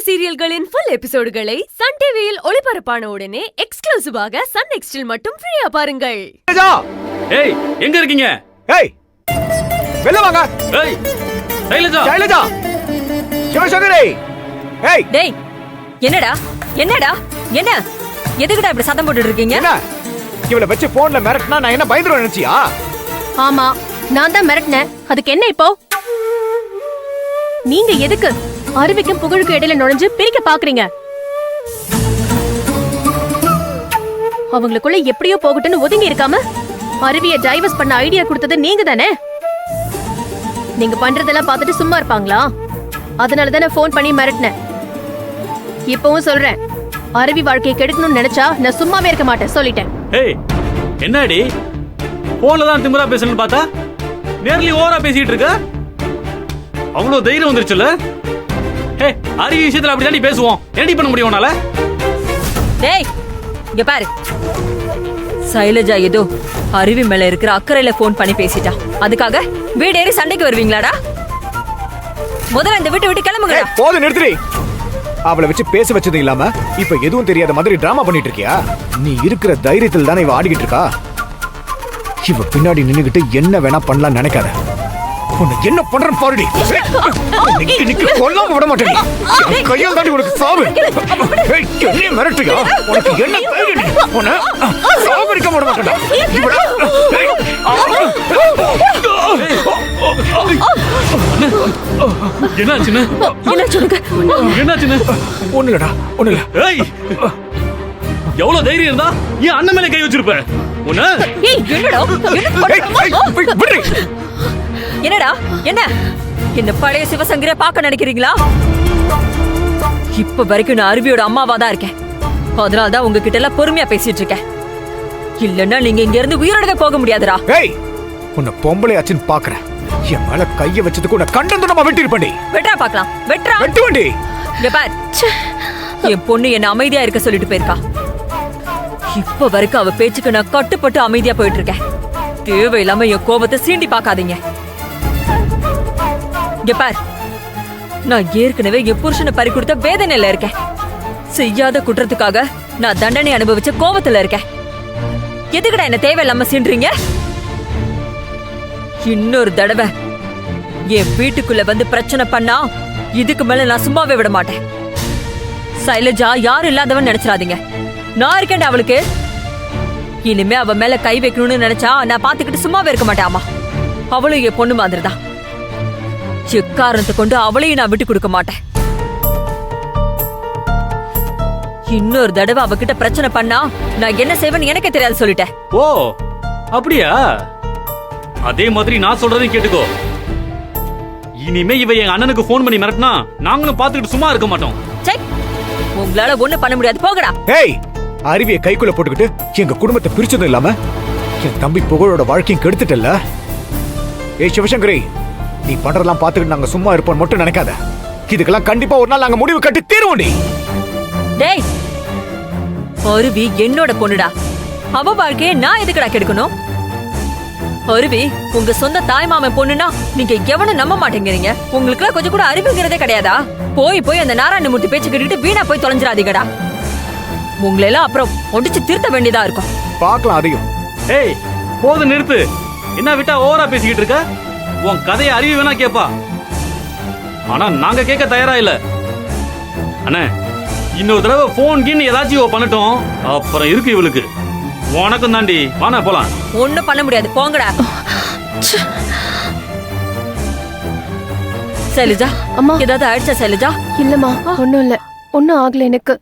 சீரியல்களின் full எபிசோடுகளை Sun டிவியில் ஒளிபரப்பான உடனே எக்ஸ்க்ளூசிவாக சன் நெக்ஸ்டில் மட்டும் ஃப்ரீயா பாருங்கள். ஏய் எங்க இருக்கீங்க? ஏய் வெளிய வாங்க. ஏய் சைலஜா சைலஜா சிவசங்கரி. ஏய் டேய் என்னடா என்னடா என்ன எதுக்குடா இப்படி சத்தம் போட்டுட்டு இருக்கீங்க? என்ன இவளை வச்சு போன்ல மிரட்டினா நான் என்ன பயந்துருவேன் நினைச்சியா? ஆமா நான் தான் மிரட்டினேன். அதுக்கு என்ன இப்போ? நீங்க எதுக்கு அருவிக்கும் புகழுக்கு இடையில நுழைஞ்சு பிரிக்க பாக்குறீங்க? அவங்களுக்குள்ள எப்படியோ போகட்டும்னு ஒதுங்கி இருக்காம அருவிய டைவர்ஸ் பண்ண ஐடியா கொடுத்தது நீங்க தானே. நீங்க பண்றதெல்லாம் பார்த்துட்டு சும்மா இருப்பாங்களா? அதனால தானே போன் பண்ணி மிரட்டினேன். இப்பவும் சொல்றேன், அருவி வாழ்க்கையை கெடுக்கணும்னு நினைச்சா நான் சும்மாவே இருக்க மாட்டேன், சொல்லிட்டேன். ஏய் என்னடி போன்ல தான் திமிரா பேசணும்னு பார்த்தா நேர்லி ஓவரா பேசிட்டு இருக்க. அவ்வளவு தைரியம் வந்துருச்சுல. ஏய் அருவி விஷயத்துல அப்படி தாண்டி பேசுவோம். என்னடி பண்ண முடியும் உன்னால? டேய் இங்க பாரு, சைலஜா ஏதோ அருவி மேல இருக்கிற அக்கறையில போன் பண்ணி பேசிட்டா. அதுக்காக வீடேறி சண்டைக்கு வருவீங்களாடா? முதல்ல இந்த வீட்டை விட்டு கிளம்புங்க. போதும் நிறுத்துறி. அவளை வச்சு பேச வச்சது இல்லாம இப்ப எதுவும் தெரியாத மாதிரி டிராமா பண்ணிட்டு இருக்கியா? நீ இருக்கிற தைரியத்தில் தானே இவ ஆடிக்கிட்டு இருக்கா. இவ பின்னாடி நின்னுகிட்டு என்ன வேணா பண்ணலாம் நினைக்காத. உன்னை என்ன பண்றேன்னு பாருடி. இன்னைக்கு கொல்லாம விட மாட்டேன். கையால் தாண்டி உனக்கு சாவு. என்ன மிரட்டுறியா? உனக்கு என்ன தைரியம்? உன்னை சாவடிக்க விட மாட்டேன்டா. என்னாச்சுன்னு ஒண்ணு இல்லடா, ஒண்ணு இல்ல. ஏய் எவ்வளவு தைரியம் இருந்தா ஏன் அண்ணன் மேல கை வச்சிருப்ப? உன்ன என்னடா என்ன இந்த பழைய சிவசங்கரை பார்க்க நினைக்கிறீங்களா? இப்ப வரைக்கும் நான் அருவியோட அம்மாவா தான் இருக்கேன். அதனாலதான் உங்ககிட்ட எல்லாம் பொறுமையா பேசிட்டு இருக்கேன். இல்லன்னா நீங்க இங்க இருந்து உயிரோடவே போக முடியாதுடா. ஏய் உன்னை பொம்பளை ஆச்சுன்னு பாக்குறேன். என் மேல கைய வச்சதுக்கு உன்னை கண்டந்துடமா வெட்டிருப்பேன்டி. வெட்டா பாக்கலாம், வெட்டா வெட்டுவண்டி. இங்க பார், என் பொண்ணு என்ன அமைதியா இருக்க சொல்லிட்டு போயிருக்கா. இப்ப வரைக்கும் அவ பேச்சுக்கு நான் கட்டுப்பட்டு அமைதியா போயிட்டு இருக்கேன். தேவையில்லாம என் கோபத்தை சீண்டி பாக்காதீங்க. இங்க பார், நான் ஏற்கனவே என் புருஷனை பறி கொடுத்த வேதனையில இருக்கேன். செய்யாத குற்றத்துக்காக நான் தண்டனை அனுபவிச்ச கோபத்துல இருக்கேன். எதுக்குடா என்ன தேவையில்லாம சீன்றீங்க? இன்னொரு தடவை என் வீட்டுக்குள்ள வந்து பிரச்சனை பண்ணா இதுக்கு மேல நான் சும்மாவே விட மாட்டேன். சைலஜா யாரும் இல்லாதவன் நினைச்சிடாதீங்க. நான் இருக்கேன் அவளுக்கு. இனிமே அவ மேல கை வைக்கணும்னு நினைச்சா நான் பாத்துக்கிட்டு சும்மாவே இருக்க மாட்டேன். அவளும் என் பொண்ணு மாதிரிதான். எக்காரணத்தை கொண்டு அவளையும் நான் விட்டு கொடுக்க மாட்டேன். இன்னொரு தடவை அவகிட்ட பிரச்சனை பண்ணா நான் என்ன செய்வேன்னு எனக்கே தெரியாது சொல்லிட்டேன். ஓ அப்படியா? அதே மாதிரி நான் சொல்றதையும் கேட்டுக்கோ. இனிமே இவ என் அண்ணனுக்கு போன் பண்ணி மிரட்டினா நாங்களும் பாத்துக்கிட்டு சும்மா இருக்க மாட்டோம். உங்களால ஒண்ணு பண்ண முடியாது, போகடா. ஏய் அருவியை கைக்குள்ள போட்டுக்கிட்டு எங்க குடும்பத்தை பிரிச்சதும் இல்லாம என் தம்பி புகழோட வாழ்க்கையும் கெடுத்துட்டல்ல. ஏய் சிவசங்கரி, நீ பண்றதெல்லாம் பாத்துக்கிட்டு நாங்க சும்மா இருப்போம் மட்டும் நினைக்காத. இதுக்கெல்லாம் கண்டிப்பா ஒரு நாள் நாங்க முடிவு கட்டி தீருவோண்டி. டேய் அருவி என்னோட பொண்ணுடா. அவ வாழ்க்கையை நான் எதுக்குடா கெடுக்கணும்? அருவி உங்க சொந்த தாய் மாமன் பொண்ணுனா நீங்க எவனும் நம்ப மாட்டேங்கிறீங்க. உங்களுக்கு கொஞ்சம் கூட அறிவுங்கிறதே கிடையாதா? போய் போய் அந்த நாராயணமூர்த்தி பேச்சு கேட்டுட்டு வீணா போய் தொலைஞ்சிடாதீங்கடா. உங்களெல்லாம் அப்புறம் ஒடிச்சு திருத்த வேண்டியதா இருக்கும். பாக்கலாம் அதையும். ஏய் போது நிறுத்து. என்ன விட்டா ஓவரா பேசிக்கிட்டு இருக்க? உன் கதையை அறிவி வேணா கேப்பா. ஆனா நாங்க கேட்க தயாரா இல்ல. அண்ணே இன்னொரு தடவை போன் கீன்னு ஏதாச்சும் பண்ணட்டும், அப்புறம் இருக்கு இவளுக்கு. உனக்கும் தாண்டி. வானா போலாம். ஒண்ணும் பண்ண முடியாது, போங்கடா. சைலஜா அம்மா ஏதாவது ஆயிடுச்சா? சைலஜா இல்லம்மா, ஒண்ணும் இல்ல, ஒண்ணும் ஆகல எனக்கு.